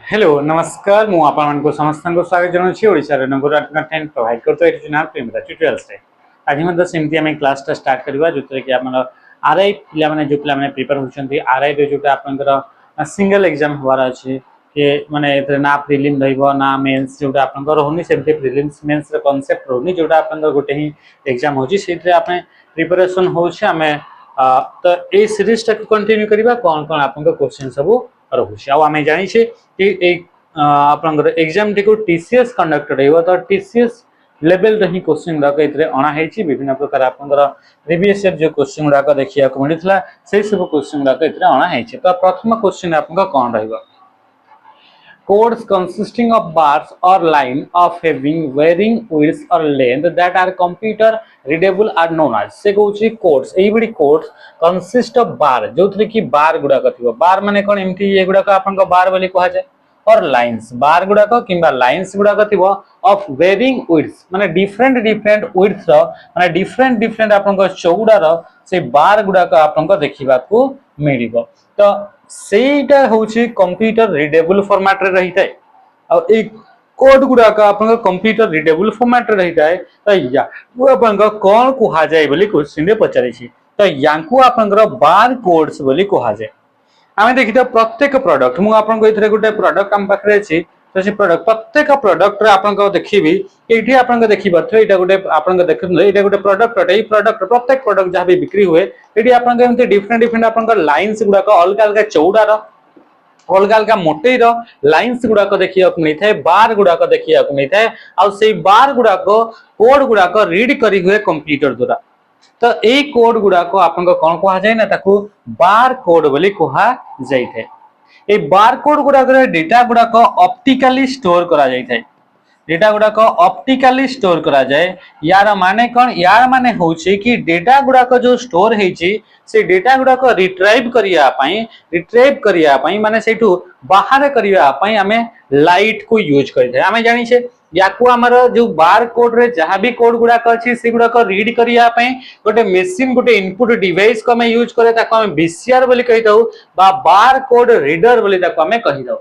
Hello नमस्कार मु आपन को समस्त को स्वागत जनाउछि ओडिसा रे नंबर कंटेंट प्रोवाइड करतो एटी चैनल प्रेमदा ट्यूटोरियल्स रे आज हम सेमती हम क्लास टा स्टार्ट करबा जोतरे कि आपन आरआई पिला माने जो पिला माने प्रिपेयर होछंती आरआई रे जोटा आपनकर सिंगल एग्जाम होवार अछि के माने एतरे ना प्रीलिम रहइबो ना मेंस जोटा आपनकर होनी सेमती प्रीलिम्स मेंस रे कांसेप्ट होनी जोटा आपनकर गोटे ही एग्जाम होछि सेतरे आपन प्रिपरेशन होछि हमें तो ए सीरीज टा कंटिन्यू करबा कोन कोन आपनकर क्वेश्चन सब रहुछि आ हमें जानि छे कि एक आपनकर एग्जाम टी को टीसीएस कंडक्ट रहइबो तो टीसीएस लेवल रे ही क्वेश्चन राक इतरे अणा हेछि विभिन्न प्रकार आपनकर प्रीवियस ईयर जो क्वेश्चन राक देखिया को मिलितला से सब क्वेश्चन राक इतरे अणा हेछि तो प्रथम क्वेश्चन आपनका कोन रहइबो codes consisting of bars or line of having varying width or length that are computer readable are known as से कहउछि codes AE buddy codes consist of bar जो थरे कि बार गुडा कथिबो बार माने कोन एमटी ए गुडा का आपनका बार बोली कहा जाय और लाइंस बार गुडा को किबा लाइंस गुडा कथिबो of varying width माने डिफरेंट width रो माने डिफरेंट आपनका चौड़ा रो से बार गुडा का आपनका देखिबा को मिलिबो तो सेटा होछि कंप्यूटर रीडेबल फॉर्मेट रे रहितै और एक कोड गुडा का आपन कंप्यूटर रीडेबल फॉर्मेट रे रहितै त या वो आपन कोन कुहा जाय बोली क्वेश्चन रे पचारै छी त यांकु आपन बार कोड्स बोली कुहा जाय आमे देखितो प्रत्येक प्रोडक्ट मु आपन को इथरे गुटे प्रोडक्ट हम पाखरे छी तो से प्रोडक्ट प्रत्येक प्रोडक्ट रे आपन को देखिबी एठी आपन को देखिबा थ्रे एटा गुटे आपन को देखिबो एटा गुटे प्रोडक्ट एई प्रोडक्ट प्रत्येक प्रोडक्ट जहां भी बिक्री हुए एठी आपन को एमते डिफरेंट आपन को लाइंस गुडा को अलग अलग चौड़ा रो अलग अलग मोटे रो लाइंस गुडा को देखिया को मिथाय बार गुडा को देखिया को मिथाय आ सेई बार गुडा को कोड गुडा को रीड करी हुए कंप्यूटर द्वारा तो ए कोड गुडा को आपन को कोन कहा जाय ना ताकू बार कोड बोली कहा जाय थे ए बार कोड गुडा करे डेटा गुडा को ऑप्टिकली स्टोर करा जाय थे डेटा गुडा को ऑप्टिकली स्टोर करा जाय यार माने कोन यार माने होछि कि डेटा गुडा को जो स्टोर हेछि से डेटा गुडा को रिट्राइव करिया पई माने सेठू बाहर करिया पई हमें लाइट को यूज करि थे हमें जानि छे याकू हमर जो बार कोड रे जहां भी कोड गुडा को अछि से गुडा को रीड करिया पई गोटे मशीन गोटे इनपुट डिवाइस को हमें यूज करे ताको हमें बीसीआर बोली कहि दउ बा बार कोड रीडर बोली ताको हमें कहि दउ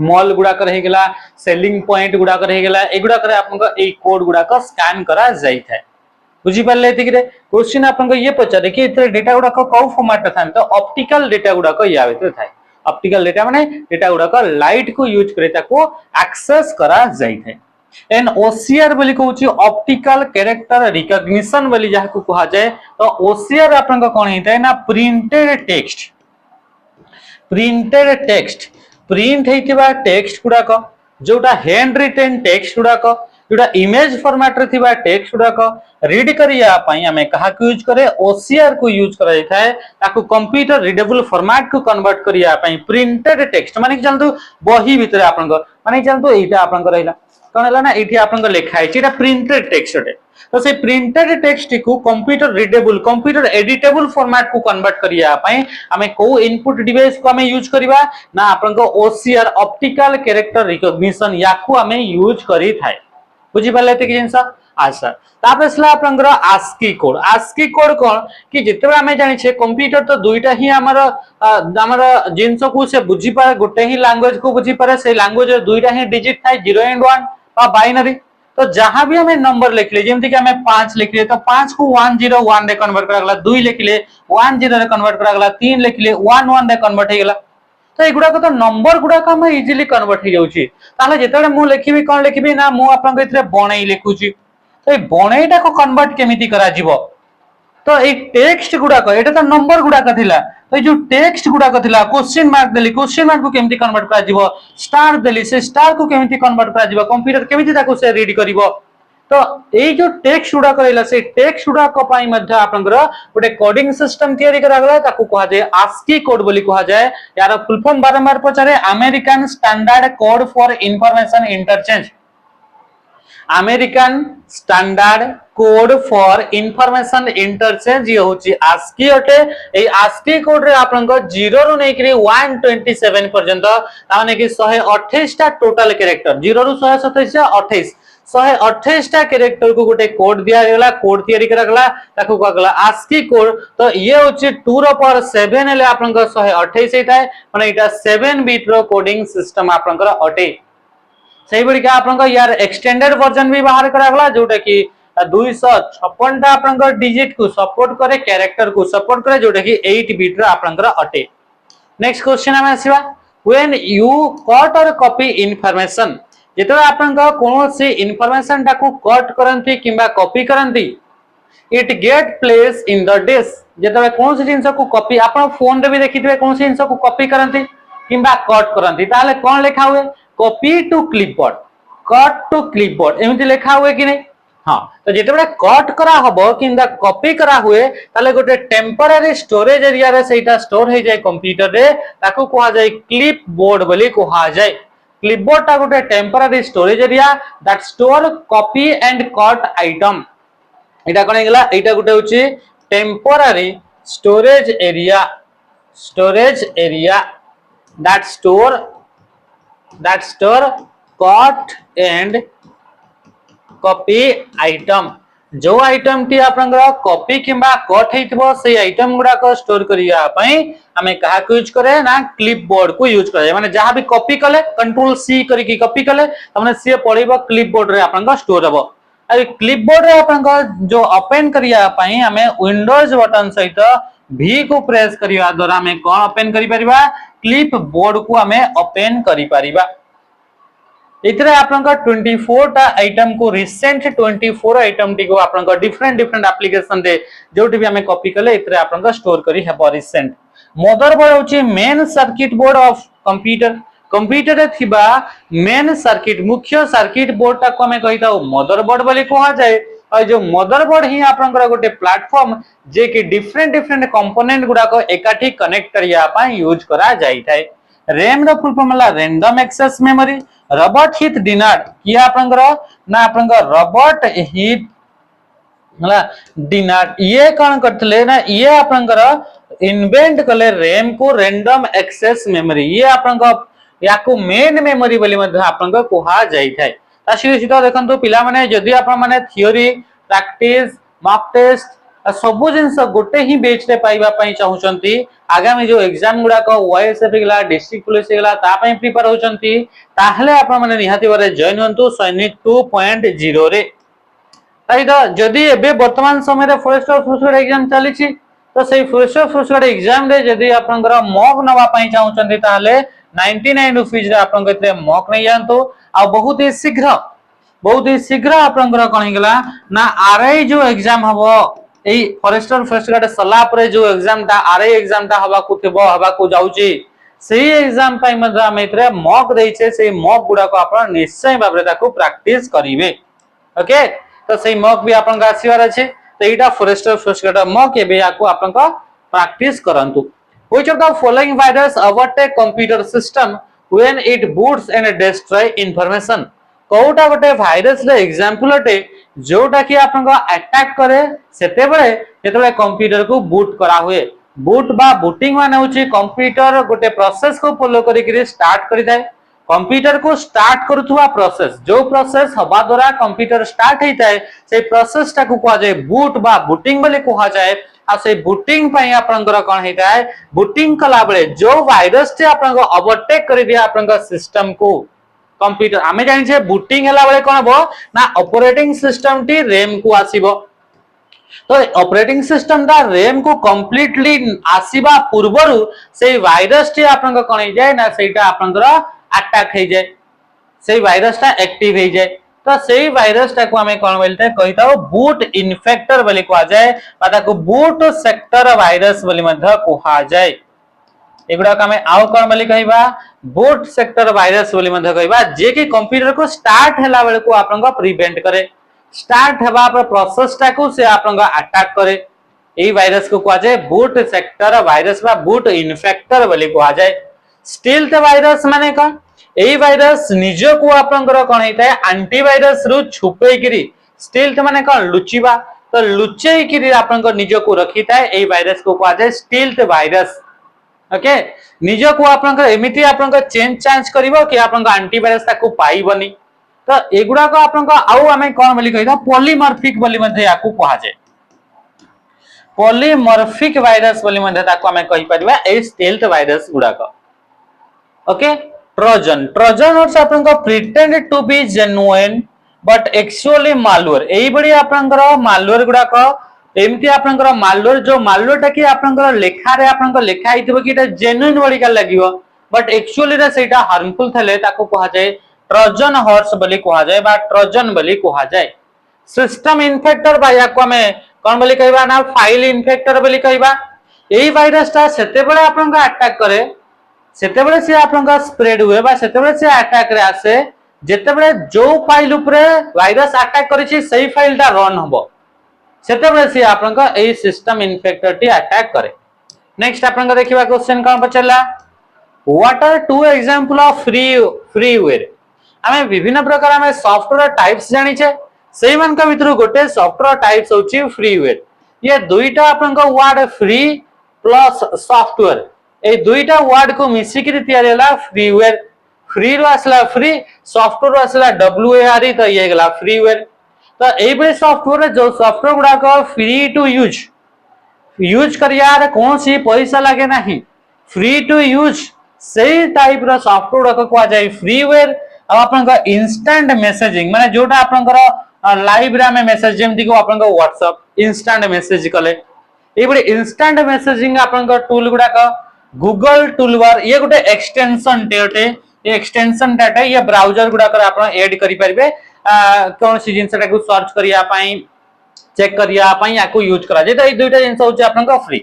मॉल गुडा कर हे गेला सेलिंग पॉइंट गुडा कर हे गेला ए गुडा करे आपन को ए कोड गुडा को स्कैन करा जाई थाए बुझी पाले एति रे क्वेश्चन आपन को ये पचारे कि इतरे डेटा गुडा को कौ फॉर्मेट थान तो ऑप्टिकल डेटा गुडा को या भीतर थाए ऑप्टिकल डेटा माने डेटा गुडा को लाइट को यूज करे ताको एक्सेस करा जाई थाए एन ओसीआर बोली कहउची ऑप्टिकल कैरेक्टर रिकॉग्निशन बोली जहा को कहा जाय तो ओसीआर आपन को कोन हिताय ना प्रिंटेड टेक्स्ट प्रिंट हेतिबा टेक्स्ट गुडा को जोटा हैंड रिटन टेक्स्ट गुडा को जोटा इमेज फॉर्मेट रे थिबा टेक्स्ट गुडा को रीड करिया पई हमें कहा को यूज करे ओसीआर को यूज करा जाय ताको कंप्यूटर रीडेबल फॉर्मेट को कन्वर्ट करिया पई प्रिंटेड टेक्स्ट माने जानतो बही भीतर आपन को माने जानतो एटा आपन को रहला कोन हला ना एठी आपन को लिखा है एटा प्रिंटेड टेक्स्ट है तो से प्रिंटेड टेक्स्ट को computer readable computer editable format को कन्वर्ट करिया पई हमें को इनपुट डिवाइस को हमें यूज करबा ना आपन को ओसीआर ऑप्टिकल कैरेक्टर रिकॉग्निशन याकू हमें यूज करी थाए बुझी पाले ते कि जिंसा आशा तापसला आपनकर आस्की कोड कोन कि जेते हमें जानि छे कंप्यूटर तो दुईटा ही हमर जिंस को से बुझी पारे गोटे ही लैंग्वेज को बुझी पारे से लैंग्वेज रे दुईटा ही डिजिट थाए 0 एंड 1 बा बाइनरी तो जहां भी हमें नंबर लिखले जेमति कि हमें 5 लिखले तो 5 को 101 रे कन्वर्ट करागला 2 लिखले 10 रे कन्वर्ट करागला 3 लिखले 11 रे कन्वर्ट हेगला तो एगुडा को तो नंबर गुडा का हम इजीली कन्वर्ट हे जाउची ताले जेतेबे मु लिखिबी कोन लिखिबी ना मु आपन को इतरे बणई लिखुची तो ए बणईटा को कन्वर्ट केमिति करा जिवो तो ए टेक्स्ट गुडा को एटा तो नंबर गुडा का थिला तो जो टेक्स्ट गुडा का थिला क्वेश्चन मार्क देली क्वेश्चन मार्क को केमिति कन्वर्ट करा जिवो स्टार देली से स्टार को केमिति कन्वर्ट करा जिवो कंप्यूटर केमिति ताको से रीड करिवो तो ए जो टेक्स्ट गुडा करैला से टेक्स्ट गुडा को पाई मध्ये आपनकर गोटे कोडिंग सिस्टम तयारी करा गला ताको कहा जाय आस्की कोड बोली कहा जाय यार फुल फॉर्म बारंबार पचारे American standard code for information interchange American standard code for information interchange ये होची आस्की अटे ए आस्की कोड रे आपन को 0 रु नै करी 127 पर्यंत ताने कि 128 टा टोटल कैरेक्टर 0 रु 127 28 128 टा कैरेक्टर को गोटे कोड दिया गेला, कोड तैयारी करा गला, ताको कहा गला ASCII कोड। तो ये होची 2 रो पावर 7 ले आपन 128 एटा माने एटा 7 बिट रो कोडिंग सिस्टम आपन अटे। सही बड़ी क्या आपन यार एक्सटेंडेड वर्जन भी बाहर करा गला, जोटा कि 256 टा आपन डिजिट को सपोर्ट करे, कैरेक्टर को सपोर्ट करे, जोटा कि 8 बिट रो आपन अटे। नेक्स्ट क्वेश्चन हम आसीबा, when you cut or copy information, जेतो आपन कोन से इनफॉरमेशन टा को कट करंती किबा कॉपी करंती, it get place in the disk. जेतो कोन से जिंस को कॉपी आपन फोन रे भी देखिथिबे, कोन से जिंस को कॉपी करंती किबा कट करंती, ताले कोन लिखा हुए copy to clipboard, cut to clipboard एमिति लिखा हुए कि नहीं। हाँ, तो जेतेबेले कट करा हबो किंदा कॉपी करा हुए ताले गोटे टेम्पररी स्टोरेज एरिया रे सेटा स्टोर हे जाय कंप्यूटर रे, ताको कहा जाय क्लिपबोर्ड बोली कहा जाय। क्लिपबोर्ड ता गोटे temporary storage area that store copy and cut item. एटा कोन हेगला, एटा गोटे होची temporary storage area, storage area that store cut and copy item. जो आइटम टी आपनकर कॉपी किबा कट हेतिबो से आइटम गुडा को स्टोर करिया पई हमें कहा को यूज करे ना, क्लिपबोर्ड को यूज करे। माने जहां भी कॉपी कले कंट्रोल सी करके कॉपी कले तमने सी पड़िबो क्लिपबोर्ड रे आपनकर स्टोर हबो। अरे क्लिपबोर्ड रे आपनकर जो ओपन करिया पई हमें विंडोज बटन सहित भी को प्रेस करिया द्वारा हमें कोन ओपन करि परिबा, क्लिपबोर्ड को हमें ओपन करि परिबा। इतरे आपनका 24 टा आइटम को रिसेंट 24 आइटम टी को आपनका डिफरेंट डिफरेंट एप्लीकेशन दे जोटी भी हमें कॉपी कले इतरे आपनका स्टोर करी हेबो रिसेंट। मदरबोर्ड होची main circuit board of computer. Computer रे थिबा मेन सर्किट मुख्य सर्किट बोर्ड ता को हमें कहिता मदरबोर्ड बोली कहा जाय। और जो मदरबोर्ड ही आपनका गोटे प्लेटफॉर्म जे कि डिफरेंट डिफरेंट कंपोनेंट गुडा को एकाठी कनेक्ट करिया पई यूज करा जाय थाए। रैम रो फुल फॉर्म होला random access memory. Robert Heath Dennard कि आपनकर ना आपनकर रॉबर्ट हीथ होला डिनार्ड ये कोन करथले ना, ये आपनकर इन्वेंट कले रैम को रैंडम एक्सेस मेमोरी। ये आपनकर याको मेन मेमोरी बोली मध्ये आपनकर कोहा जाय थाए। तासी सीधा देखंतु पिला माने जदी आपन माने थ्योरी प्रैक्टिस मॉक टेस्ट सबु जिंस गोटे ही बेच रे पाइबा पई चाहुचंती, आगामी जो एग्जाम गुडा को ओएसएफ गेला डिस्ट्रिक्ट पुलिस गेला ता पई प्रिपेयर होचंती, ताहले आपन माने निहाती बारे जॉइन हंतु सैनिक 2.0 रे। ताई द जदी एबे वर्तमान समय रे फॉरेस्ट ऑफिसर एग्जाम चली छी, तो सेही फॉरेस्ट ऑफिसर एग्जाम रे जदी आपनकर मॉक नवा पई चाहुचंती ताहले 99 रुपीस रे आपन केते मॉक नै जानतो। आ बहुत ही शीघ्र आपनकर कोन गेला ना आरआई जो एग्जाम हबो ए फॉरेस्टर फर्स्ट गार्ड सला परे जो एग्जाम ता आरआई एग्जाम ता हवा को जाउची, सेही एग्जाम पई मध्ये हम इतरे मॉक देइछे। सेही मॉक गुडा को आपन निश्चय भाबरे ताको प्रैक्टिस करिवे। ओके, तो सेही मॉक भी आपन का आसीवार अछि। तो एटा फॉरेस्टर फर्स्ट गार्ड मॉक एबे याको आपन का प्रैक्टिस करंतु। Which of the following virus overtake computer system when it boots and destroy information. कोटा गोटे वायरस रे एग्जांपल अटे जोटा कि आपन को अटैक करे सेते बेले जेतले कंप्यूटर को बूट करा हुए। बूट बा बूटिंग माने होची कंप्यूटर गोटे प्रोसेस को फॉलो करी के स्टार्ट करि थाए। कंप्यूटर को स्टार्ट करूथुवा प्रोसेस, जो प्रोसेस हवा द्वारा कंप्यूटर स्टार्ट हेता है से प्रोसेस टा को कहा जाय बूट बा बूटिंग बोले कहा जाय। आ से बूटिंग पई आपनकर कोन हेता है, बूटिंग कला बेले जो वायरस टे आपन को ओवरटेक करि दिया आपन सिस्टम को कंप्यूटर आमे जानि छे बूटिंग हला बेले कोन हबो ना ऑपरेटिंग सिस्टम टी रैम को आसीबो। तो ऑपरेटिंग सिस्टम दा रैम को कंप्लीटली आसीबा पूर्वरु से वायरस टी आपन को कोन हे जाय ना सेटा आपनकर अटैक हे जाय, से वायरस ता एक्टिव हे जाय। तो सेही वायरस टा को हमें कोन बोलते कहिताओ बूट इन्फेक्टर बोली कहा जाय, पता को बूट सेक्टर वायरस बोली मध्ये कहा जाय। एगुडा का हमें आउ कोन बोली कहिबा बूट सेक्टर वायरस बोली मध्ये कहिबा, जे कि कंप्यूटर को स्टार्ट हला बेले को आपन को प्रिवेंट करे। स्टार्ट हवा पर प्रोसेस टा को से आपन को अटैक करे। एही वायरस को कहा जाय बूट सेक्टर वायरस बा बूट इन्फेक्टर बोली कहा जाय। स्टील्थ वायरस माने का, एही वायरस निज को आपनकर कोन हेता है एंटीवायरस रु छुपे गिरी। स्टील्थ माने का लुचिबा, तो लुचेई गिरी आपनकर निज को रखिता है। एही वायरस को कहा जाय स्टील्थ वायरस। ओके, निज को आपनकर एमिति आपनकर चेंज चांस करिवो कि आपनकर एंटीवायरस ताको पाइबनी। तो एगुड़ा को आपन को आउ आमे कोन बोली कहिदा पॉलीमॉर्फिक बोली मध्ये याकू कहा जाय पॉलीमॉर्फिक वायरस बोली मध्ये ताको आमे कहि परिबा ए स्टेल्थ वायरस गुडा को ओके ट्रोजन ट्रोजन हॉर्स आपन को pretend to be genuine but actually malware एई बडी आपन को मालवेयर गुडा को एमती आपन को मालवेयर जो मालवेयर टा कि आपन को लेखा रे आपन को लेखा आइतबो कि एटा जेन्युइन बडी का लागिवो बट एक्चुअली रे सेटा हार्मफुल थले ताको कहा जाय ट्रोजन हॉर्स बोली कहा जाय बा ट्रोजन बोली कहा जाय सिस्टम इन्फेक्टर बा याको हमें कोन बोली कहबा ना फाइल इन्फेक्टर बोली कहबा एई वायरस ता सेते बेले आपन को अटैक करे सेते बेले से आपन को स्प्रेड हुए बा सेते बेले से अटैक रे आसे जेते बेले जो फाइल ऊपर वायरस अटैक करि छी सही फाइल ता रन हबो सेते बेले से आपन को एई सिस्टम इन्फेक्टर टी अटैक करे नेक्स्ट आपन को देखिबा क्वेश्चन कोन पचला what are two example of freeware हमें विभिन्न प्रकार हमें सॉफ्टवेयर टाइप्स जानि छे सेही मन का भितर गोटे सॉफ्टवेयर टाइप्स होची फ्रीवेयर ये दुईटा आपन को वर्ड फ्री प्लस सॉफ्टवेयर ए दुईटा वर्ड को मिसी के तैयार होला फ्रीवेयर फ्री रो असला फ्री सॉफ्टवेयर असला डब्ल्यूएआर तो ये गला फ्रीवेयर तो एई बे सॉफ्टवेयर जो सॉफ्टवेयर गुडा को फ्री टू यूज करिया रे कौन सी पैसा लागे नहीं फ्री टू यूज सेही टाइप रो सॉफ्टवेयर को कहा जाय फ्रीवेयर आपन का इंस्टेंट मैसेजिंग माने जोटा आपन को लाइव रे में मैसेज जेमति को आपन को व्हाट्सएप इंस्टेंट मैसेज कले ए बडे इंस्टेंट मैसेजिंग आपन को टूल गुडा का गूगल टूलबार ये गोटे एक्सटेंशन टेटे ये एक्सटेंशन डाटा ये ब्राउजर गुडा कर आपन ऐड करि परिबे कोन सी जिंसटा को सर्च करिया पई चेक करिया पई याको यूज करा जे त ए दुईटा जिंस होचे आपन को फ्री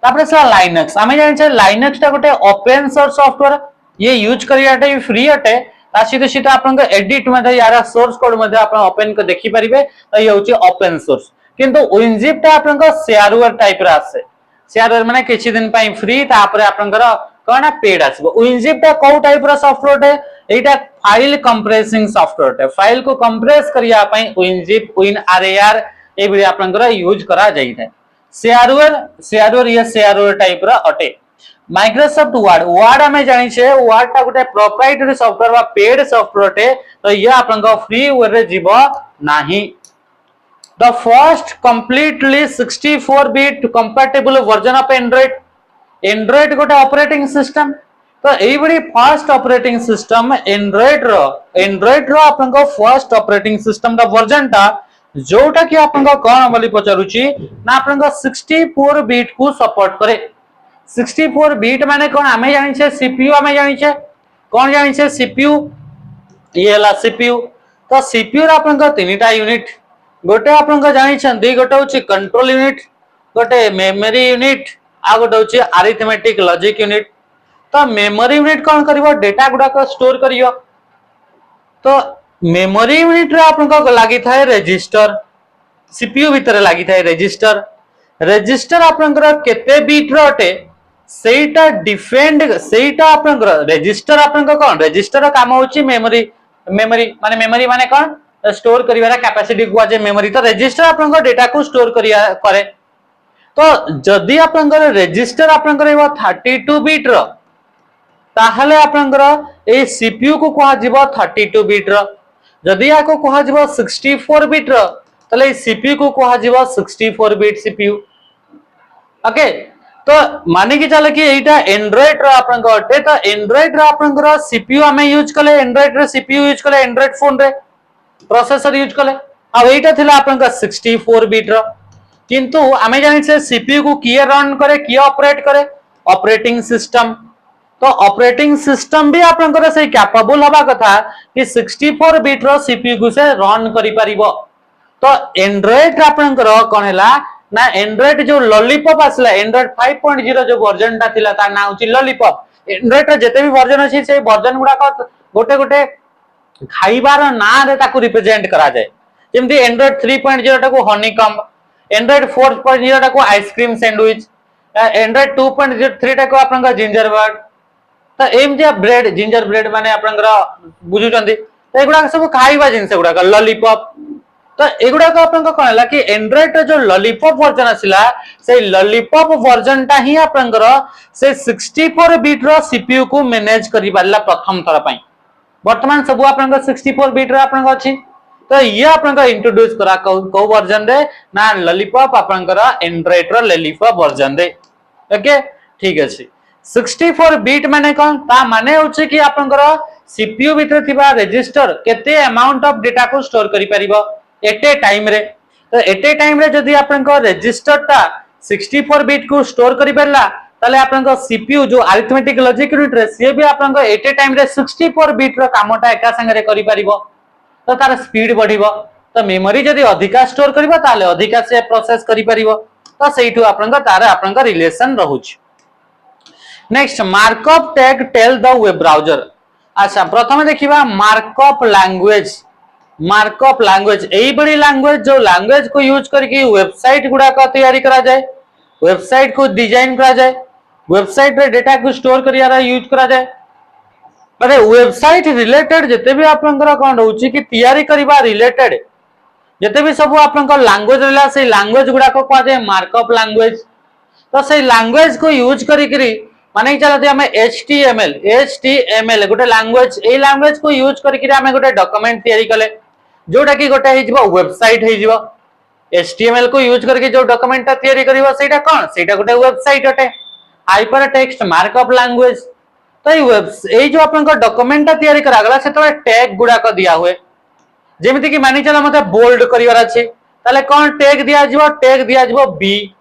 तापरे से लाइनक्स आमे जानि छै लाइनक्स ता गोटे ओपन सोर्स सॉफ्टवेयर ये यूज करियाटा भी फ्री अटे सीधे सीधे आपन एडिट मध्ये यार सोर्स कोड मध्ये आपन ओपन को देखि परिबे त ये होची ओपन सोर्स किंतु विनजिप ता आपन को शेयरवेयर टाइप रा आसे शेयरवेयर माने किछि दिन पई फ्री तापरे आपन कोना पेड आसबो विनजिप ता को टाइप रा सॉफ्टवेयर है एटा फाइल कंप्रेसिंग सॉफ्टवेयर है फाइल को कंप्रेस करिया पई विनजिप WinRAR ए भी आपन यूज करा जाई है शेयरवेयर ये शेयरवेयर टाइप रा अटे माइक्रोसॉफ्ट वर्ड हमें जानि छे वर्ड ता गोटे प्रोप्राइटरी सॉफ्टवेयर बा पेड सॉफ्टवेयर टे तो ये आपन को फ्री वेयर रे जीवो नाही the first completely 64 bit compatible version of Android गोटे ऑपरेटिंग सिस्टम तो एई बडी फर्स्ट ऑपरेटिंग सिस्टम एंड्रॉइड रो आपन को first operating system the version ता जोटा कि आपन को कोन बोली पचारुची ना आपन को 64 बिट को सपोर्ट करे 64 बिट माने कोन हमें जानि छे सीपीयू हमें जानि छे कोन जानि छे सीपीयू ये ला सीपीयू तो सीपीयू रा आपन को तीनटा यूनिट गोटे आपन को जानि छंदी गोटे होची कंट्रोल यूनिट गोटे मेमोरी यूनिट आ गोटे होची अरिथमेटिक लॉजिक यूनिट तो मेमोरी यूनिट कोन करिवो डेटा गुडा को स्टोर करियो तो मेमोरी यूनिट रे आपन को लागि थाए रजिस्टर सीपीयू भीतर लागि थाए रजिस्टर आपन को केते बिट रो अटे सेटा डिफेंड सेटा आपन रजिस्टर आपन को कोन रजिस्टर काम होची मेमोरी माने कोन स्टोर करिवारा कैपेसिटी को जे मेमोरी तो रजिस्टर आपन को डेटा को स्टोर करिया करे तो जदी आपन को रजिस्टर आपन को 32 बिट रो ताहले आपन को ए सीपीयू को कहा जिवो 32 बिट रो जदी याको कहा जिवो 64 बिट रो तले सीपीयू को कहा जिवो 64 बिट सीपीयू ओके तो माने कि चले कि एटा एंड्रॉइड रो आपन को अटे तो एंड्रॉइड रो आपन को सीपीयू हमें यूज कले एंड्रॉइड रो सीपीयू यूज कले एंड्रॉइड फोन रे प्रोसेसर यूज कले अब एटा थिला आपन को 64 बिट रो किंतु हमें जानि से सीपीयू को किए रन करे किए ऑपरेट करे ऑपरेटिंग सिस्टम तो ऑपरेटिंग सिस्टम भी आपन को सही कैपेबल होबा कथा कि 64 बिट रो सीपीयू को से रन करि परिबो तो एंड्रॉइड आपन को कोन हैला ना एंड्रॉइड जो लॉलीपॉप आसला एंड्रॉइड 5.0 जो वर्जन ता थिला ता नाउ छि लॉलीपॉप एंड्रॉइड रे जते भी वर्जन अछि से वर्जन गुडा को गोटे गोटे खाइबार ना रे ताकू रिप्रेजेंट करा जाय जेमति एंड्रॉइड 3.0 टा को हनीकॉम्ब एंड्रॉइड 4.0 टा को आइसक्रीम सैंडविच एंड्रॉइड 2.03 टा को आपन का जिंजर बर्ड तो एम जे ब्रेड जिंजर ब्रेड माने आपन बुझु चंदी तो एगुडा सब खाइबा जिंस गुडा लॉलीपॉप तो एगुडा को आपन को कहला कि एंड्रॉइड जो लॉलीपॉप वर्जन आसिला से लॉलीपॉप वर्जन ता ही आपन से 64 बिट रो सीपीयू को मैनेज करि बारला प्रथम थर पई वर्तमान सब आपन 64 बिट रे आपन अछि तो ये आपन इंट्रोड्यूस करा को वर्जन रे ना लॉलीपॉप आपन एंड्रॉइड रो लॉलीपॉप वर्जन रे ओके ठीक अछि 64 बिट माने कोन ता माने होछि कि आपन सीपीयू भीतर थिबा रजिस्टर केते अमाउंट ऑफ डेटा को स्टोर करि परिबो एट ए टाइम रे तो एट ए टाइम रे जदी आपन रजिस्टर ता 64 बिट को स्टोर करि परला ताले आपन सीपीयू जो अरिथमेटिक लॉजिक यूनिट रे से भी आपन एट ए टाइम रे 64 बिट रो कामटा एका संग रे करि परिबो तो तार स्पीड बढ़िबो तो मेमोरी जदी अधिका स्टोर करिबो ताले अधिका से प्रोसेस करि परिबो तो सेइठु आपन तार आपन रिलेशन रहउछ next markup tag tell the web browser अच्छा प्रथम देखिबा मार्कअप लैंग्वेज एई बड़ी लैंग्वेज जो लैंग्वेज को यूज करके वेबसाइट गुडा का तैयारी करा जाए वेबसाइट को डिजाइन करा जाए वेबसाइट रे डेटा को स्टोर करियारा यूज करा जाए माने वेबसाइट रिलेटेड जते भी आपनकर कोन रहउची कि तैयारी करबा रिलेटेड जते भी सब आपनकर लैंग्वेज रहला से लैंग्वेज गुडा को कहा जाए मार्कअप लैंग्वेज तो से लैंग्वेज को यूज करी माने चलते हमें HTML गोटे लैंग्वेज ए लैंग्वेज को यूज करके हमें गोटे डॉक्यूमेंट तैयारी कले जोटा कि गोटे हेजिबो वेबसाइट हेजिबो HTML को यूज करके जो डॉक्यूमेंट तैयारी करिवो सेटा कोन सेटा गोटे वेबसाइट अटे हाइपरटेक्स्ट मार्कअप लैंग्वेज तो ए जो आपन को डॉक्यूमेंट तैयारी करा गला से तो टैग गुडा को दिया हुए जेमिति कि मानि चला मते बोल्ड करिवार अछि ताले कोन टैग दिया जिवो बी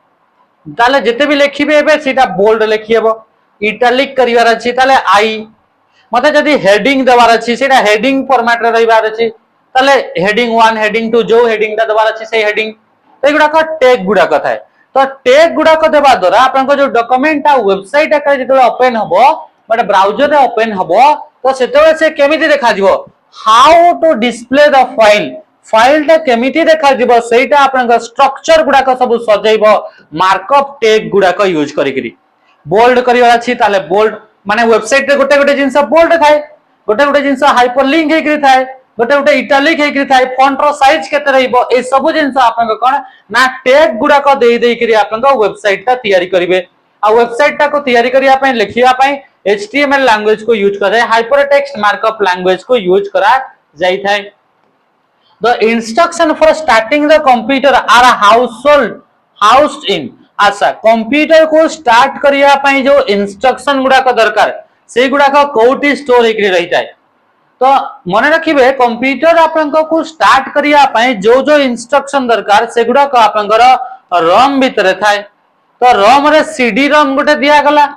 ताले जते भी लिखिबे एबे सेटा बोल्ड लिखिएबो इटैलिक करिवार अछि ताले आई मते जदी हेडिंग देवार अछि सेटा हेडिंग फॉर्मेट रे रहिबार अछि ताले हेडिंग 1 हेडिंग 2 जो हेडिंग ता देवार अछि से हेडिंग तो एगुडा को टैग गुडा को थाए तो टैग गुडा को देबा द्वारा आपन को जो डॉक्यूमेंट आ वेबसाइट का जते ओपन हबो बट ब्राउजर रे ओपन हबो तो सेते से केमिति देखा जिवो how to display the file टा केमिति देखा जिवो सेटा आपन को स्ट्रक्चर गुडा को सब सजेइबो मार्कअप टैग गुडा को यूज करिकरी बोल्ड करिवार अछि ताले बोल्ड माने वेबसाइट रे गोटे गोटे जिंस बोल्ड थाए गोटे जिंस हाइपरलिंक हेकरी थाए गोटे इटैलिक हेकरी थाए फॉन्ट रो साइज केते रहइबो ए सब जिंस आपन को कोन ना टैग गुडा को देई करी आपन को वेबसाइट ता तैयारी करिवे आ वेबसाइट ता को तैयारी करिया पय लिखिया पय HTML लैंग्वेज को यूज करा जाय हाइपरटेक्स्ट मार्कअप लैंग्वेज को यूज करा जाय थाए the instruction for starting the computer are housed in अच्छा कंप्यूटर को स्टार्ट करिया पय जो इंस्ट्रक्शन गुडा को दरकार से गुडा को कोठी स्टोर हेकरी रही जाय तो मने रखिबे कंप्यूटर आपन को स्टार्ट करिया पय जो इंस्ट्रक्शन दरकार से गुडा को आपनकर रोम भीतर थाए तो रोम रे सीडी रोम गोटे दिया गला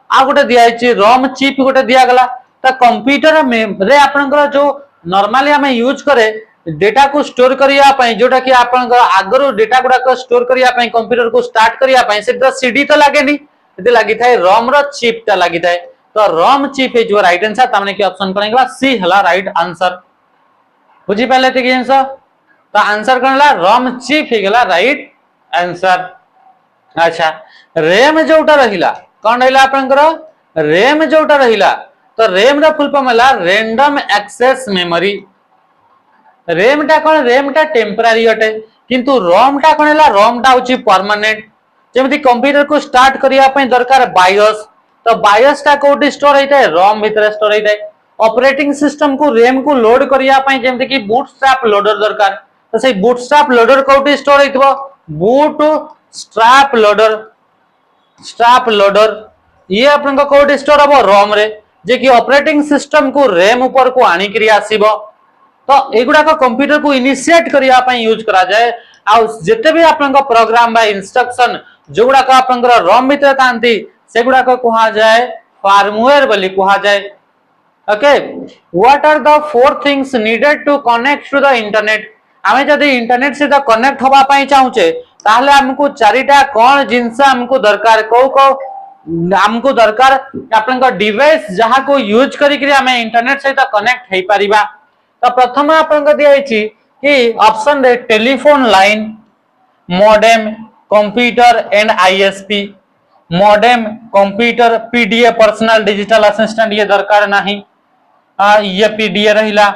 आ गोटे दिया छि रोम चिप गोटे दिया गला तो कंप्यूटर में रे आपनकर जो नॉर्मली हमें यूज करे डेटा को स्टोर करिया पय जोटा कि आपन आगरो डेटा गुडा को स्टोर करिया पय कंप्यूटर को स्टार्ट करिया पय से सीडी तो लागेनी एते लागि थाए रोम रो चिप ता लागि थाए तो ROM chip is your right answer तामने की ऑप्शन पड़ेगा सी हला राइट आंसर बुझी पहले ते आंसर तो आंसर कोनला रोम चिप हे गेला राइट आंसर अच्छा रैम जोटा रहिला कोन रहिला आपनकर रैम जोटा रहिला तो रैम रा फुल फॉर्म हला रैंडम एक्सेस मेमोरी रैम टा कोन रैम टा टेम्पररी अटे किंतु रोम टा कोन हला रोम टा होची परमानेंट जेमिति कंप्यूटर को स्टार्ट करिया पय दरकार बायोस तो बायोस टा कोठी स्टोर हेता है रोम भीतर स्टोर हेता है ऑपरेटिंग सिस्टम को रैम को लोड करिया पय जेमिति कि बूटस्ट्रैप लोडर दरकार तो से बूटस्ट्रैप लोडर कोठी स्टोर हेतबो स्ट्रैप लोडर ये अपन को कोठी स्टोर हबो रोम रे जे कि ऑपरेटिंग सिस्टम को रैम ऊपर को आनी करी आसीबो तो एगुडा को कंप्यूटर को इनिशिएट करिया पय यूज करा जाए आ जते भी आपन को प्रोग्राम बा इंस्ट्रक्शन जोगुडा को आपन को रोम भीतर तांती सेगुडा को कहा जाए फार्मवेयर बोली कहा जाए okay what are the four things needed to connect to the internet हमें जदी इंटरनेट से कनेक्ट होबा पय चाहूचे ताहले हमको चारिटा कोन जिंस हमको दरकार को हमको दरकार आपन को डिवाइस जहां को यूज करी कि हमें इंटरनेट से कनेक्ट हे परिबा तो प्रथम आपन को दिया छि कि ऑप्शन रे telephone line modem computer and ISP modem computer PDA personal digital assistant ये दरकार नहीं ये पीडीए रहिला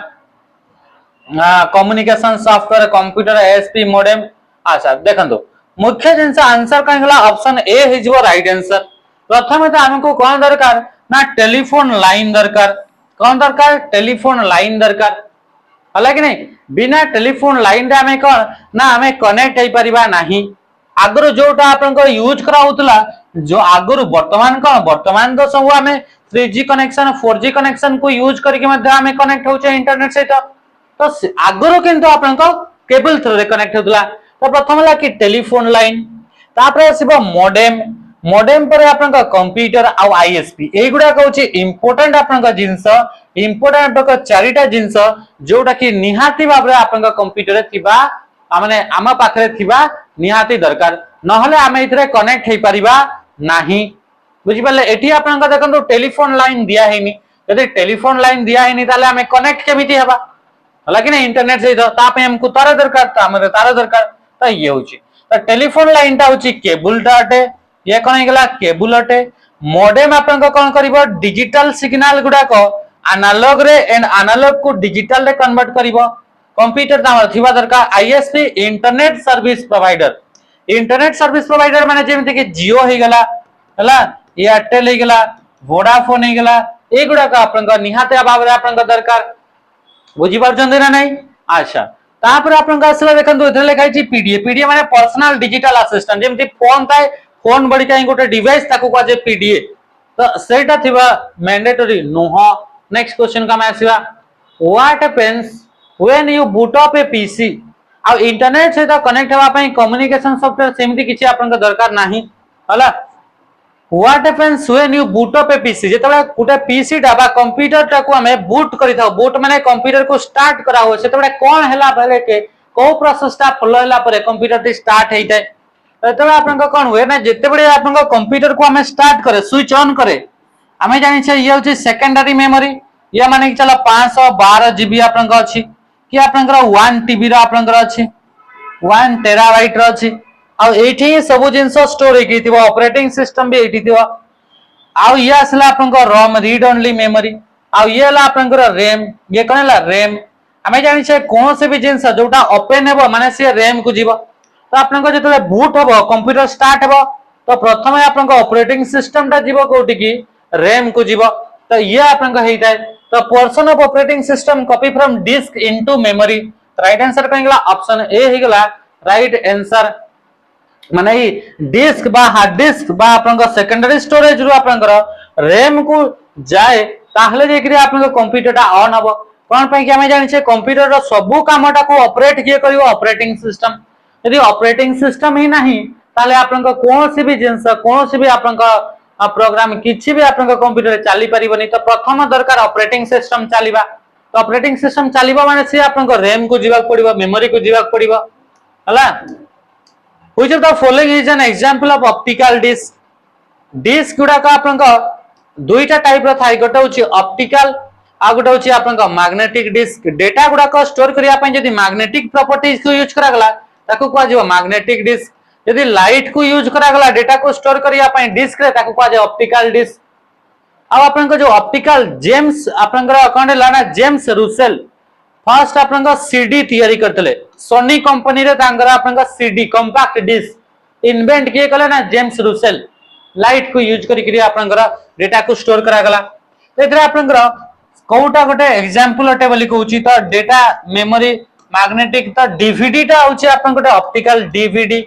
communication software computer ISP modem अच्छा देखंतो मुख्य जिंस आंसर कहीं हला ऑप्शन ए हिजबो राइट आंसर प्रथम तो हमको कोन दरकार ना टेलीफोन लाइन दरकार कौन दरकार टेलीफोन लाइन दरकार हला कि नहीं बिना टेलीफोन लाइन रे हमें कौन ना हमें कनेक्ट हो परिबा नहीं आगरो जोटा आपन यूज करा होतला जो आगरो वर्तमान कौन वर्तमान तो सब हमें 3G कनेक्शन 4G कनेक्शन को यूज करके मध्य हमें कनेक्ट होचे इंटरनेट सहित तो आगरो किंतु आपन केबल थ्रू रे कनेक्ट होतला तो प्रथम ला कि टेलीफोन लाइन तापर आसीबो मॉडेम मॉडेम पर आपन कंप्यूटर आ आईएसपी एगुडा कहउची इंपोर्टेंट आपन जिंस इंपोर्टेंट आपन चारिटा जिंस जोटा कि निहाती भाबरे आपन कंप्यूटर रे थिबा माने आमा पाखरे थिबा निहाती दरकार नहले आमे इथरे कनेक्ट हे परिबा नाही बुझी पाले एठी आपन देखंतु टेलीफोन लाइन दिया हेनी यदि टेलीफोन लाइन दिया हेनी ताले आमे कनेक्ट केमिति हेबा हला कि इंटरनेट सहित ता पे हमको तार दरकार ता हमरे तार दरकार त ये होची त टेलीफोन लाइन ता होची केबल टा अटे ये कोन गेला केबल अटे मॉडेम आपन कोन करिवो डिजिटल सिग्नल गुडा को एनालॉग रे एंड एनालॉग को डिजिटल रे कन्वर्ट करिवो कंप्यूटर ता थिबा दरकार आईएसपी इंटरनेट सर्विस प्रोवाइडर माने जेमति कि जियो हे गेला हला एयरटेल हे गेला वोडाफोन हे गेला ए गुडा का आपन निहाते अभाव रे आपन दरकार बुझी पारछन ना नहीं अच्छा तापर आपन असला देखंतु इथले लिखाई छी पीडीए माने पर्सनल डिजिटल असिस्टेंट जेमति फोन थाए फोन बडी काई गोटे डिवाइस ताको का जे पीडीए तो सेटा थिबा मैंडेटरी नुह नेक्स्ट क्वेश्चन का मैं आसीबा what happens when you boot up a PC आ इंटरनेट से कनेक्ट हेबा पई कम्युनिकेशन सॉफ्टवेयर सेमति किछि आपन दरकार नाही हला what happens when you boot up a PC जेतबे गुटे पीसी डा बा कंप्यूटर टा को हमें बूट करिथाउ बूट माने कंप्यूटर को स्टार्ट करा हो सेतबे कोन हैला पहले के को प्रोसेस टा फॉलो हैला परे कंप्यूटर टी स्टार्ट हेइते तबे आपन कोन होय ना जेते बडे आपन कंप्यूटर को हमें स्टार्ट करे स्विच ऑन करे हमें जानि छै ये होची सेकेंडरी मेमोरी ये माने कि चला 512 जीबी आपन को अछि कि आपन 1 टीबी रो आपन अछि 1 टेराबाइट रो अछि आ एठी सब जिंस स्टोर हेकी थिबो ऑपरेटिंग सिस्टम भी एठी थिबो आ ये असला आपन को रोम रीड ओनली मेमोरी आ ये ला आपन को रैम ये कोनला रैम हमें जानि छै कोन से भी जिंस जोटा ओपन हेबो माने से रैम को जीवो तो आपन को जतले बूट हेबो कंप्यूटर स्टार्ट हेबो तो प्रथमे आपन को ऑपरेटिंग सिस्टम ता जीवो कोठी की रैम को जीवो तो ये आपन को हेइताय तो portion of operating system copy from disk into memory right answer कहेला ऑप्शन ए हेगला राइट आंसर माने डिस्क बा हार्ड डिस्क बा आपन सेकेंडरी स्टोरेज रु आपन रैम को जाए ताहले जेकरी आपन कंप्यूटर टा ऑन हबो कोन पई कि हमें जानि छै कंप्यूटर रो सब कामटा को ऑपरेट किए करिवो ऑपरेटिंग सिस्टम यदि ऑपरेटिंग सिस्टम ही नहीं ताले आपन कोन से भी जिंस कोन से भी आपन प्रोग्राम किछि भी आपन कंप्यूटर चली परिबनी तो प्रथम दरकार ऑपरेटिंग सिस्टम चलीबा तो ऑपरेटिंग सिस्टम चलीबा माने से आपन रैम को जीवा पड़िबो मेमोरी को जीवा पड़िबो हला Which of the following is an example of optical disc? Disc गुडा का आपन दुईटा टाइप रो थाई गोटे होची ऑप्टिकल आ गोटे होची आपन मैग्नेटिक डिस्क डेटा गुडा को स्टोर करिया पय जदी मैग्नेटिक प्रॉपर्टीज को यूज करा गला ताको को आजो मैग्नेटिक डिस्क यदि लाइट को यूज करा गला डेटा को स्टोर करिया पय डिस्क रे ताको को आजो ऑप्टिकल डिस्क अब आपन को जो ऑप्टिकल जेम्स आपन अकाउंट लाना जेम्स रूसेल फर्स्ट आपन सीडी तैयारी करतले सोनी कंपनी रे तांगर आपन सीडी कॉम्पैक्ट डिस्क इन्वेंट किए कले ना जेम्स रूसेल लाइट को यूज करी करी आपन डेटा को स्टोर करा गला एतरे आपन कोटा गोटे एग्जांपल अटे बोली कहूची तो डेटा मेमोरी मैग्नेटिक तो डीवीडी टा होची आपन गोटे ऑप्टिकल डीवीडी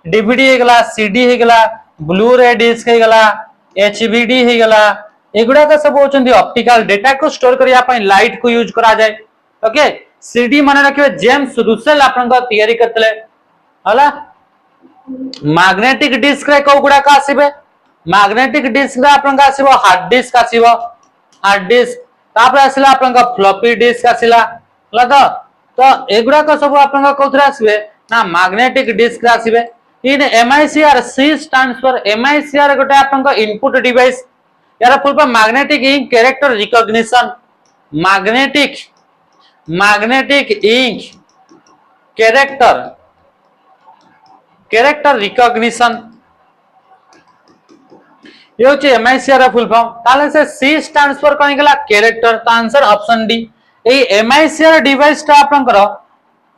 डीवीडी हे गला सीडी हे गला ब्लू रे डिस्क हे गला एचवीडी हे गला एगुडा का सब होचंदी ऑप्टिकल डेटा को स्टोर करिया पय लाइट को यूज करा जाय ओके सीडी माने रखिबे जेम्स रूसेल आपन तैयारी करतले हला मैग्नेटिक डिस्क रे को गुडा का आसीबे मैग्नेटिक डिस्क रे आपन का आसीबो हार्ड डिस्क आसीबो हार्ड डिस्क तापर आसीला आपन फ्लॉपी डिस्क आसीला हला तो एगुडा का सब आपन कोथरा आसीबे ना मैग्नेटिक डिस्क रे आसीबे in MICR C stands for MICR गोटे आपन इनपुट डिवाइस यार full form magnetic ink character recognition magnetic ink character recognition ये होचे MICR फुल फॉर्म ताले से C स्टैंड्स फॉर कोन गेला कैरेक्टर तो answer option D A MICR device टा आपन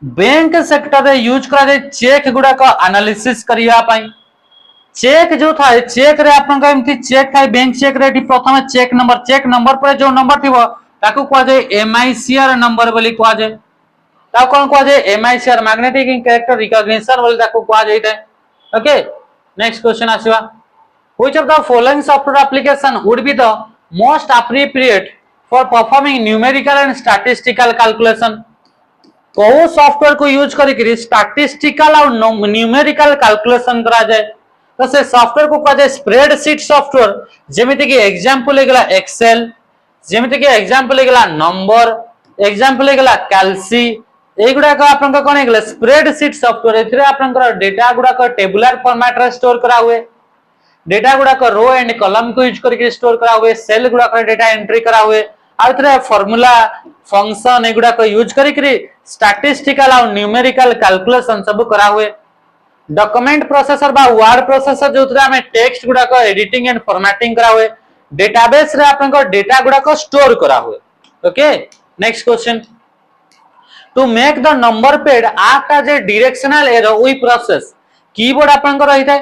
बैंक सेक्टर रे यूज करा जे चेक गुडा का एनालिसिस करिया पई चेक जो था चेक रे आपन एमती चेक थाई बैंक चेक रे प्रथम चेक नंबर पर जो नंबर थिबो ताकू कह जाए एमआईसीआर नंबर बोली कह जाए ताकू कौन कह जाए एमआईसीआर मैग्नेटिक कैरेक्टर रिकॉग्निशन बोली ताकू कह जाए ओके नेक्स्ट क्वेश्चन आसीबा which of the following software application would be the most appropriate for performing numerical and statistical calculation को सॉफ्टवेयर को यूज करी स्टैटिस्टिकल और न्यूमेरिकल कैलकुलेशन करा जाए तो से सॉफ्टवेयर को कह जाए स्प्रेडशीट सॉफ्टवेयर जेमिति कि एग्जांपल हेगला एक्सेल जेमिति कि एग्जांपल हेगला नंबर एग्जांपल हेगला कैल्सी एगुडा का आपन कोन हेगला स्प्रेडशीट सॉफ्टवेयर एथिरे आपन डेटा गुडा का टेबुलर फॉर्मेट रे स्टोर करा हुए डेटा गुडा का रो एंड कॉलम को यूज करके स्टोर करा हुए सेल गुडा का डेटा एंट्री करा हुए आउथरे फार्मूला फंक्शन एगुडा को यूज करके स्टैटिस्टिकल और न्यूमेरिकल कैलकुलेशन सब करा हुए डॉक्यूमेंट प्रोसेसर बा वर्ड प्रोसेसर जोतरे हमें टेक्स्ट गुडा को एडिटिंग एंड फॉर्मेटिंग करा हुए डेटाबेस रे आपन को डेटा गुडा को स्टोर करा हुए okay next question to make the number pad act as a directional arrow we process keyboard आपन को रही थाए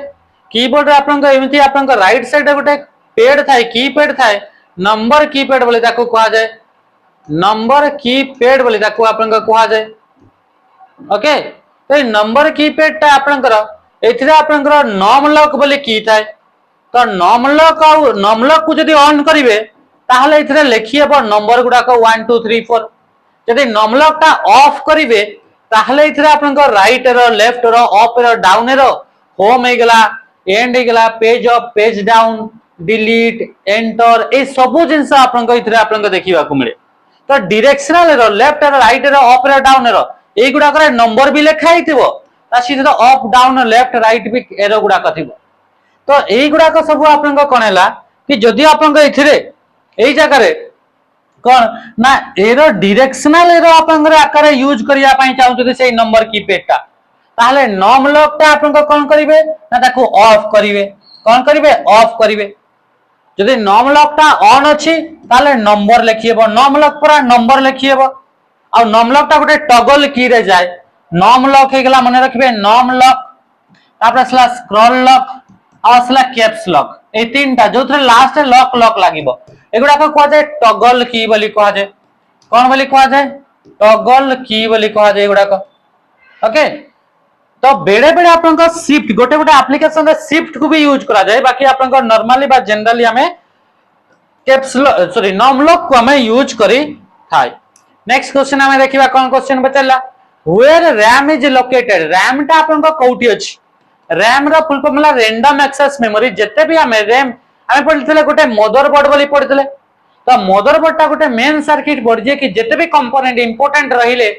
कीबोर्ड रे आपन को एमिति आपन को राइट साइड रे गोटे पैड थाए कीपैड थाए नंबर कीपैड बोले ताको कहा जाए नंबर कीपैड बोले ताको आपन को कहा जाए ओके तो नंबर कीपैड ता आपन को एथिरे आपन को नॉम लॉक बोले की थाए तो नॉम लॉक को जदी ऑन करिवे ताहले एथिरे लिखिएबो नंबर गुडा को 1 2 3 4 जदी नॉम लॉक ता ऑफ करिवे ताहले एथिरे आपन को right arrow left arrow up arrow down arrow home हेगला एंड हेगला page up page down delete enter ए सबु जिंस आपन को इथरे आपन को देखिबा को मिले तो डायरेक्शनल रो लेफ्ट रो राइट रो अप रो डाउन रो ए गुडा करे नंबर भी लिखा हिथिबो ता सीधे अप डाउन लेफ्ट राइट भी एरो गुडा कथिबो तो ए गुडा को सब आपन को कोन हैला कि जदी आपन को इथरे एई जगह रे कोन ना एरो डायरेक्शनल एरो आपन को आकार यूज करिया पई चाहू से नंबर कीपैड ता ताहले नॉम लॉक ता आपन को कोन करिवे ना ताको ऑफ करिवे कोन करिवे ऑफ करिवे जदि नॉम लॉक ता ऑन अछि ताले नंबर लिखिएबो नॉम लॉक पर नंबर लिखिएबो आ नॉम लॉक ता गोटे टगल की रे जाय नॉम लॉक हे गेला मने रखिबे नॉम लॉक तापर स्ला स्क्रॉल लॉक आ स्ला कैप्स लॉक ए तीनटा जोथरे लास्ट लॉक लॉक लागिबो एगुडा को कह जाय टगल की बोली कह जाय कोन बोली कह जाय टगल की बोली कह जाय एगुडा को ओके तो बेड़े बेड़े आपन को शिफ्ट गोटे गोटे एप्लीकेशन रे शिफ्ट को भी यूज करा जाए बाकी आपन को नॉर्मली बा जनरली हमें कैप्स सॉरी नॉम लॉक को हमें यूज करी थाई नेक्स्ट क्वेश्चन हमें देखिबा कोन क्वेश्चन बचला where RAM is located RAM ता आपन को कोठी अछि रैम रो फुल फॉर्म ला रैंडम एक्सेस मेमोरी जते भी हमें रैम हमें पढ़ितले गोटे मदरबोर्ड बोली पढ़ितले तो मदरबोर्ड ता गोटे मेन सर्किट बोर्ड जे कि जते भी कंपोनेंट इंपोर्टेंट रहिले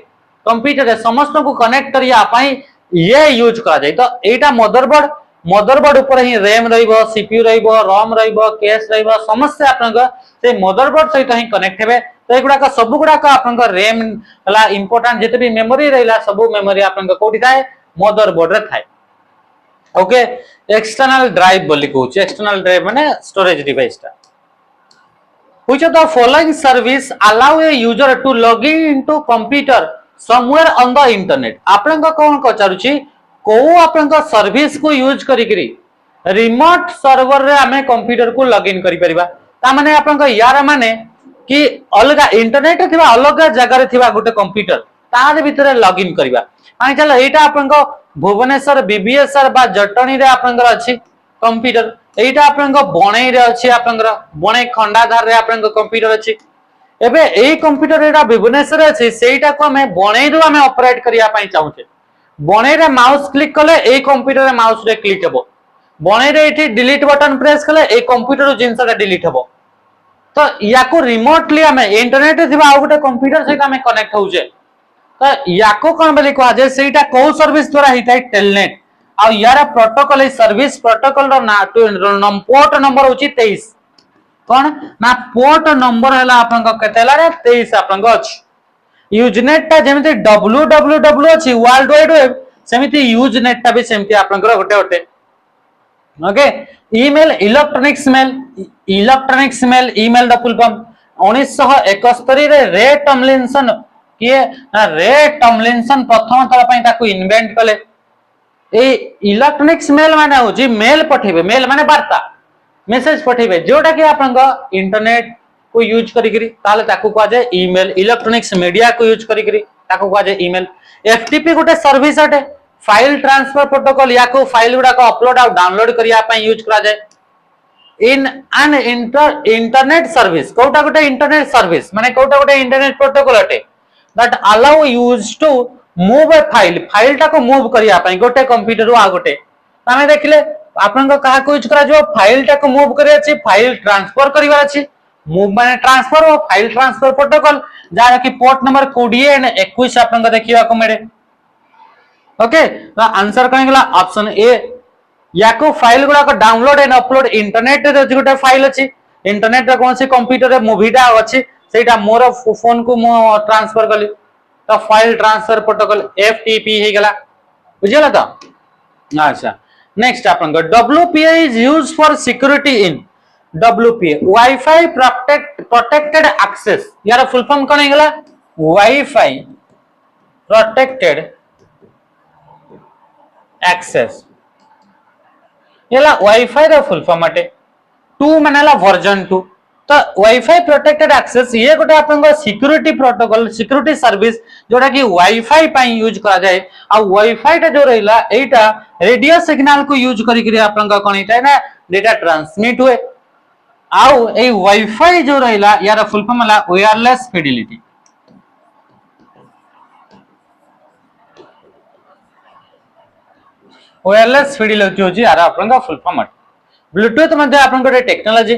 कंप्यूटर रे समस्त को कनेक्ट करिया पई ये यूज करा जाए तो एटा मदरबोर्ड ऊपर ही रैम रहिबो सीपीयू रहिबो रोम रहिबो कैश रहिबो समस्त आपन को से मदरबोर्ड सहित ही कनेक्ट हेबे तो एगुडा का सब गुडा का आपन को रैम हला इंपोर्टेंट जते भी मेमोरी रहिला सब मेमोरी आपन को कोठी थाए मदरबोर्ड रे थाए ओके एक्सटर्नल ड्राइव बोली कहूची एक्सटर्नल ड्राइव माने स्टोरेज डिवाइस ता which of the following service allow a user to log in into computer somewhere on the internet आपन को कोन पचारुची को आपन को सर्विस को यूज करी करी रिमोट सर्वर रे हमें कंप्यूटर को लॉग इन करि परिबा ता माने आपन को यार माने कि अलगा इंटरनेट थिबा अलगा जगह रे थिबा गोटे कंप्यूटर तार भीतर लॉग इन करिबा माने चलो एटा आपन को भुवनेश्वर बीबीएसआर बा जटणी रे आपन को अछि कंप्यूटर एटा आपन को बणई रे अछि आपन को बणई खंडाधार रे आपन को कंप्यूटर अछि एबे एई कंप्यूटर एटा भुवनेश्वर अछि सेटा को हमें बणई रु हमें ऑपरेट करिया पई चाहूचे बणई रे माउस क्लिक कले एई कंप्यूटर रे माउस रे क्लिक हेबो बणई रे एठी डिलीट बटन प्रेस कले एई कंप्यूटर रु जिंसटा डिलीट हेबो तो याको रिमोटली हमें इंटरनेट रे थिबा आ गोटे कंप्यूटर से हमें कनेक्ट होउचे तो याको कोन बोली कहा जे सेटा को सर्विस द्वारा हिताई टेलनेट आ यार प्रोटोकॉल सर्विस प्रोटोकॉल रो ना पोर्ट नंबर होची 23 कोन ना पोर्ट नंबर हला आपन को केतेला रे 23 आपन को अछि यूजनेट ता जेमिति www अछि वर्ल्ड वाइड वेब सेमिति यूजनेट ता भी सेमिति आपन को गोटे गोटे okay email electronics mail email the full form 1971 रे टॉमलिंसन प्रथम थर पई ताकू इन्वेंट कले ए इलेक्ट्रॉनिक्स मेल माने होची मेल पठेबे मेल माने वार्ता मेसेज पठेबे जोटा कि आपन को इंटरनेट को यूज करिकरी ताले ताकू कहा जाए ईमेल इलेक्ट्रॉनिक्स मीडिया को यूज करिकरी ताकू कहा जाए ईमेल एफटीपी गोटे सर्विस अटे फाइल ट्रांसफर प्रोटोकॉल या को फाइल गुडा को अपलोड और डाउनलोड करिया पई यूज करा जाए इन एन इंटरनेट सर्विस कोटा गोटे इंटरनेट सर्विस माने कोटा गोटे इंटरनेट प्रोटोकॉल अटे that allow use to move a file टा को मूव करिया पई गोटे कंप्यूटर रो आ गोटे तामे देखले आपन को कहा को यूज करा जो फाइल टा को मूव करिया छी फाइल ट्रांसफर करिवा छी मूव माने ट्रांसफर और फाइल ट्रांसफर प्रोटोकॉल जहाँ कि पोर्ट नंबर 20 एंड 21 आपन को देखिया को मिले ओके तो आंसर कहीं गला ऑप्शन ए याको फाइल गुडा को डाउनलोड एंड अपलोड इंटरनेट रे गोटे फाइल अछि इंटरनेट रे कोन से कंप्यूटर रे मूवीटा अछि सेटा मोर फोन को मो ट्रांसफर कली तो फाइल ट्रांसफर प्रोटोकॉल एफटीपी हे गला बुझियला तो अच्छा नेक्स्ट आपन को WPA is used for security in WPA WiFi protected access यार फुल फॉर्म कोन हे गला वाईफाई प्रोटेक्टेड एक्सेस येला वाईफाई रा फुल फॉर्म अटे 2 मानेला वर्जन 2 तो वाईफाई प्रोटेक्टेड एक्सेस ये गोटे आपन सिक्योरिटी प्रोटोकॉल सिक्योरिटी सर्विस जोटा कि वाईफाई पई यूज करा जाए आ वाईफाई टा जो रहिला एटा रेडियो सिग्नल को यूज करी करी आपन का कोन एटा ना डेटा ट्रांसमिट हुए आउ ए वाईफाई जो रहिला यार फुल फॉर्म होला वायरलेस फिडिलिटी वायरलेस फिडिलिटी होची यार आपन का फुल फॉर्म ब्लूटूथ मध्ये आपन को टेक्नोलॉजी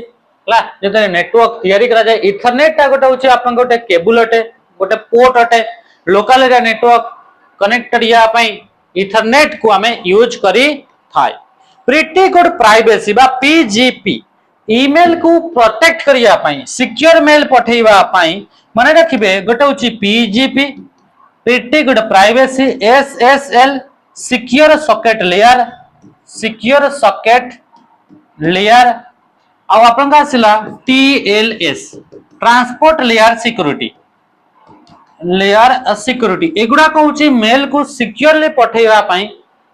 ला जते नेटवर्क तयारी करा जाए इथरनेट टा गोटे होची आपन गोटे केबल अटे गोटे पोर्ट अटे लोकल एरिया नेटवर्क कनेक्टेड या पई इथरनेट को हमें यूज करी थाय प्रीटी गुड प्राइवेसी बा पीजीपी ईमेल को प्रोटेक्ट करिया पई सिक्योर मेल पठेइबा पई माने रखिबे गोटे होची PGP pretty good privacy SSL secure socket layer आ आपन का आसिला टीएलएस ट्रांसपोर्ट लेयर सिक्योरिटी एगुडा कहूची मेल को सिक्योरली पठेइबा पई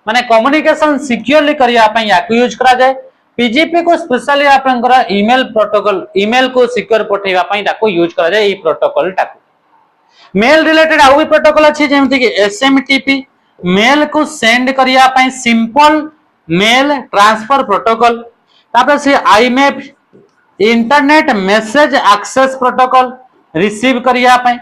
माने कम्युनिकेशन सिक्योरली करिया पई याको यूज करा जाए पीजीपी को स्पेशली आपन करा ईमेल प्रोटोकॉल ईमेल को सिक्योर पठेइबा पई ताको यूज करा जाए ई प्रोटोकॉल टाको मेल रिलेटेड आउ भी प्रोटोकॉल अछि जेमति कि एसएमटीपी मेल को सेंड करिया पई सिंपल मेल ट्रांसफर प्रोटोकॉल तापर से IMAP internet message access protocol receive करिया पई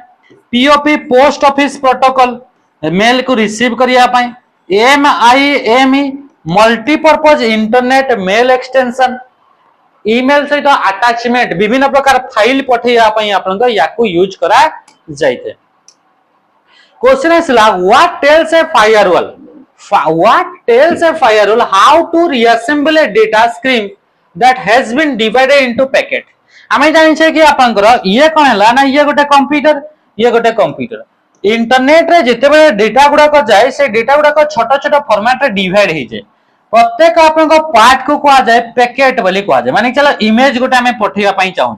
POP post office protocol mail को रिसीव करिया पई MIME multipurpose internet mail extension email सहित अटैचमेंट विभिन्न प्रकार फाइल पठेया पई आपन को याको यूज करा जायते question is what tells a firewall how to reassemble a data stream that has been divided into packet हमें जानि छै कि आपन करो ये कोन हला ना ये गोटे कंप्यूटर इंटरनेट रे जते बे डेटा गुडा को जाय से डेटा गुडा को छोटा छोटा फॉर्मेट रे डिवाइड हे जाय प्रत्येक आपन को पार्ट को कहा जाय पैकेट बोली कहा जाय माने चलो इमेज गोटे हमें पठेया पई चाहू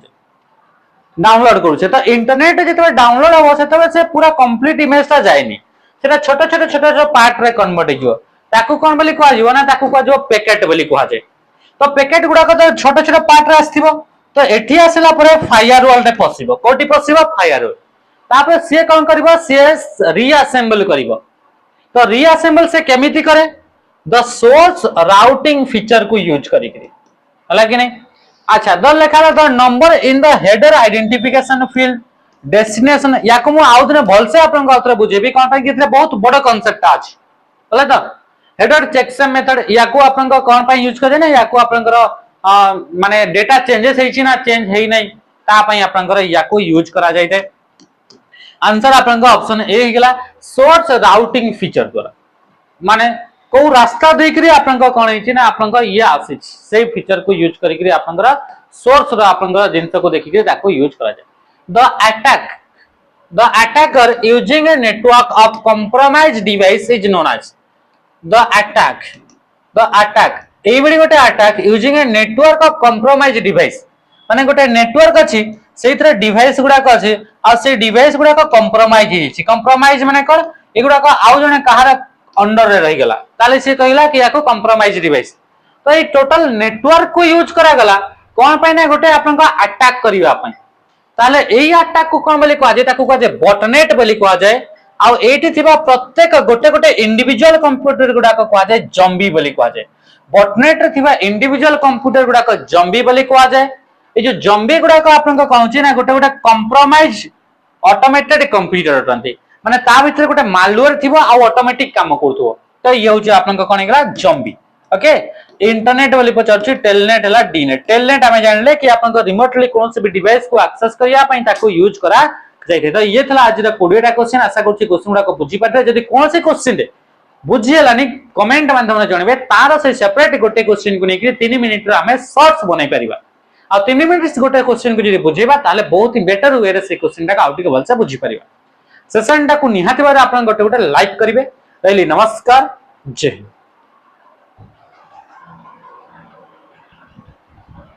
डाउनलोड करू तो इंटरनेट जते डाउनलोड हो से पूरा कंप्लीट इमेज ता जायनी सेटा छोटा पार्ट रे कन्वर्ट हियो ताकू कोन बोली कहा जिवो ना ताकू कहा जो पैकेट बोली कहा जाय तो पैकेट गुडा को तो छोटा पार्ट रे आस्थिबो तो एठी आसला परे फायरवॉल रे पसिबो कोटी पसिबो फायरवॉल तापर से कोन करबो से रीअसेंबल करबो तो रीअसेंबल से केमिति करे द सोर्स राउटिंग फीचर को यूज करिकरी हला कि नहीं अच्छा द लेखा the number in the header identification field destination याको मु आउ दिन भल से आपन को आउतरे बुझेबी कोन पई कितले बहुत बड़ कांसेप्ट अछि हला तो हेडर चेकसम मेथड याको आपन को कोन पई यूज करे ना याको आपन को माने डेटा चेंजेस हेछि ना चेंज हेइ नै ता पई आपन को याको यूज करा जायते आंसर आपन को ऑप्शन ए हिगला सोर्स राउटिंग फीचर द्वारा माने को रास्ता देखरी आपन को कोन हेछि ना आपन को ये आसी से फीचर को यूज करिकरी आपन को सोर्स रो आपन को जिंस को देखि ताको यूज करा जाय the attacker using a network of compromised device is known as the attack एबडी गोटे attack using a network of compromise device माने गोटे नेटवर्क अछि सेइतरे डिवाइस गुडा को अछि आ से डिवाइस गुडा को कॉम्प्रोमाइज हिछि कॉम्प्रोमाइज माने कोन एगुडा को आउ जने कहार अंडर रे रहि गेला ताले से कहिला कि याको कॉम्प्रोमाइज डिवाइस तो ए टोटल नेटवर्क को यूज करा गला कोन पय ना गोटे आपन को अटैक करिवा पय ताले एई अटैक को कोन बोली कहा जाय ताकू कहा जाय बॉटनेट बोली कहा जाय आ एठी थिबा प्रत्येक गोटे गोटे इंडिविजुअल कंप्यूटर गुडा को कहा जाय जॉम्बी बोली कहा जाय बॉटनेट रे थिबा इंडिविजुअल कंप्यूटर गुडा को जॉम्बी बोली कहा जाय ए जो जॉम्बी गुडा को आपन को कहउची ना गोटे गोटे कंप्रोमाइज ऑटोमेटेड कंप्यूटर अटंती माने ता भीतर गोटे मालवेयर थिबो आ ऑटोमेटिक काम करथुबो तो ये होची आपन को कोन एकरा जॉम्बी ओके इंटरनेट वाली पचरची टेलनेट हला डीनेट टेलनेट हमें जानले कि आपन को रिमोटली कोन से भी डिवाइस को एक्सेस करिया पई ताको यूज करा जाइते तो ये थला आज रा 20 टा क्वेश्चन आशा करछि क्वेश्चन गुडा को बुझी पाथे जदी कोन से क्वेश्चन दे बुझी हलानी कमेंट माध्यम जानबे तार से सेपरेट गोटे क्वेश्चन को नेकि 3 मिनिट रे हमें शॉर्ट्स बनाई परिबा आ 3 मिनिट गोटे क्वेश्चन को जदी बुझेबा ताले बहुत ही बेटर वे रे से क्वेश्चन टा आउट के भलसे बुझी परिबा सेशन टा को निहाती बारे आपन गोटे गोटे लाइक करिवे रहली नमस्कार जय हिंद।